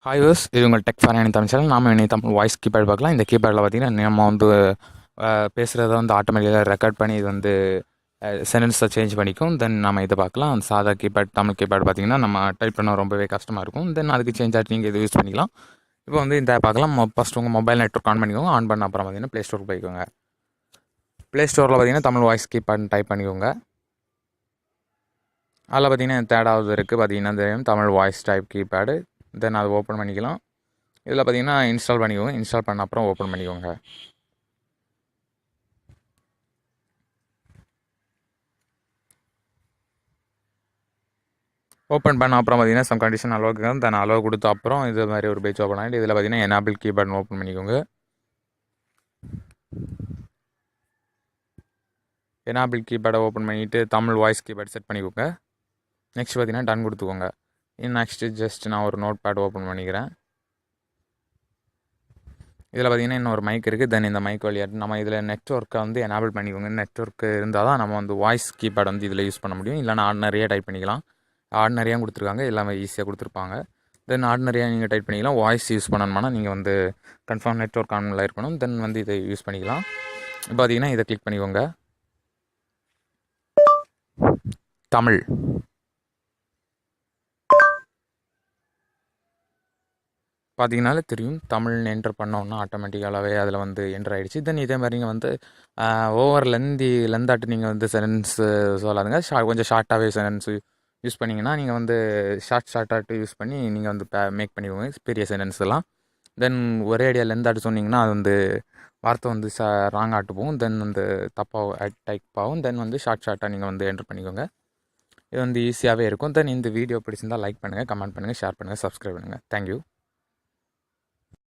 Hi use இது உங்கள் tech for Tamil channel. நாம் இனி தமிழ் வாய்ஸ் கீபேட் பார்க்கலாம். இந்த கீபேடில் பார்த்திங்கன்னா நம்ம வந்து பேசுகிறத வந்து ஆட்டோமேட்டிக்காக ரெக்கார்ட் பண்ணி இது வந்து சென்டென்ஸை சேஞ்ச் பண்ணிக்கும். தென் நம்ம இதை பார்க்கலாம். அந்த சாதா கீபேட் தமிழ் கீபேட் பார்த்திங்கன்னா நம்ம டைப் பண்ண ரொம்பவே கஷ்டமாக இருக்கும். தென் அதுக்கு சேஞ்ச் ஆகிட்டு நீங்கள் இது யூஸ் பண்ணிக்கலாம். இப்போ வந்து இந்த பார்க்கலாம். ஃபஸ்ட் உங்கள் மொபைல் நெட்வொர்க் ஆன் பண்ணிக்கோங்க. ஆன் பண்ண அப்புறம் பார்த்திங்கன்னா ப்ளே ஸ்டோருக்கு போய்க்கோங்க. ப்ளே ஸ்டோரில் பார்த்திங்கன்னா தமிழ் வாய்ஸ் கீபேட் டைப் பண்ணிக்கோங்க. அதில் பார்த்திங்கன்னா தேர்டாவது இருக்குது பார்த்திங்கன்னா தெரியும் தமிழ் வாய்ஸ் டைப் கீபேடு. தென் அதை ஓப்பன் பண்ணிக்கலாம். இதில் பார்த்தீங்கன்னா இன்ஸ்டால் பண்ணிக்கோங்க. இன்ஸ்டால் பண்ண அப்புறம் ஓப்பன் பண்ணிக்கோங்க. ஓப்பன் பண்ண அப்புறம் பார்த்தீங்கன்னா சம் கண்டிஷன் அலோவுக்கு தென் அலோவ் கொடுத்த அப்புறம் இது மாதிரி ஒரு பேஜ் ஓப்பன் ஆகிட்டு இதில் பார்த்தீங்கன்னா எனேபிள் கீபேட் ஓப்பன் பண்ணிக்கோங்க. எனேபிள் கீபேடை ஓப்பன் பண்ணிவிட்டு தமிழ் வாய்ஸ் கீபேட் செட் பண்ணிக்கோங்க. நெக்ஸ்ட் பார்த்தீங்கன்னா டன் கொடுத்துக்கோங்க. நெக்ஸ்ட்டு ஜஸ்ட் நான் ஒரு நோட் பேட் ஓப்பன் பண்ணிக்கிறேன். இதில் பார்த்திங்கன்னா இன்னொரு மைக் இருக்குது. தென் இந்த மைக் வழியாட்டு நம்ம இதில் நெட்வொர்க்கை வந்து எனேபிள் பண்ணிக்கோங்க. நெட்வொர்க்கு இருந்தால் தான் நம்ம வந்து வாய்ஸ் கீபேட் வந்து இதில் யூஸ் பண்ண முடியும். இல்லைனா ஆர்டினரியாக டைப் பண்ணிக்கலாம். ஆர்டினரியாக கொடுத்துருக்காங்க, எல்லாமே ஈஸியாக கொடுத்துருப்பாங்க. தென் ஆர்டினரியாக நீங்கள் டைப் பண்ணிக்கலாம். வாய்ஸ் யூஸ் பண்ணணும்னா நீங்கள் வந்து கன்ஃபார்ம் நெட்வொர்க் ஆனில் இருக்கணும். தென் வந்து இதை யூஸ் பண்ணிக்கலாம். இப்போ பார்த்திங்கன்னா இதை கிளிக் பண்ணிக்கோங்க. தமிழ் பார்த்தீங்கனாலே தெரியும். தமிழ்னு என்ட்ரு பண்ணோன்னா ஆட்டோமேட்டிக்காகவே அதில் வந்து என்ட்ரு ஆகிடுச்சு. தென் இதே மாதிரி நீங்கள் வந்து ஓவர் லெந்தாட்டு நீங்கள் வந்து சென்டென்ஸு சொல்லாதுங்க. கொஞ்சம் ஷார்ட்டாகவே சென்டென்ஸு யூஸ் பண்ணிங்கன்னா நீங்கள் வந்து ஷார்ட்டாட்டு யூஸ் பண்ணி நீங்கள் வந்து மேக் பண்ணிக்கோங்க பெரிய சென்டென்ஸ் எல்லாம். தென் ஒரே ஐடியா லெந்தாட்டு சொன்னிங்கன்னா அது வந்து வார்த்தை வந்து ராங்காட்டு போகும். தென் வந்து தப்பாக டைப் ஆகும். தென் வந்து ஷார்ட்டாக நீங்கள் வந்து என்ட்ரு பண்ணிக்கோங்க. இது வந்து ஈஸியாகவே இருக்கும். தென் இந்த வீடியோ பிடிச்சிருந்தால் லைக் பண்ணுங்கள், கமெண்ட் பண்ணுங்கள், ஷேர் பண்ணுங்கள், சப்ஸ்கிரைப் பண்ணுங்கள். தேங்க்யூ.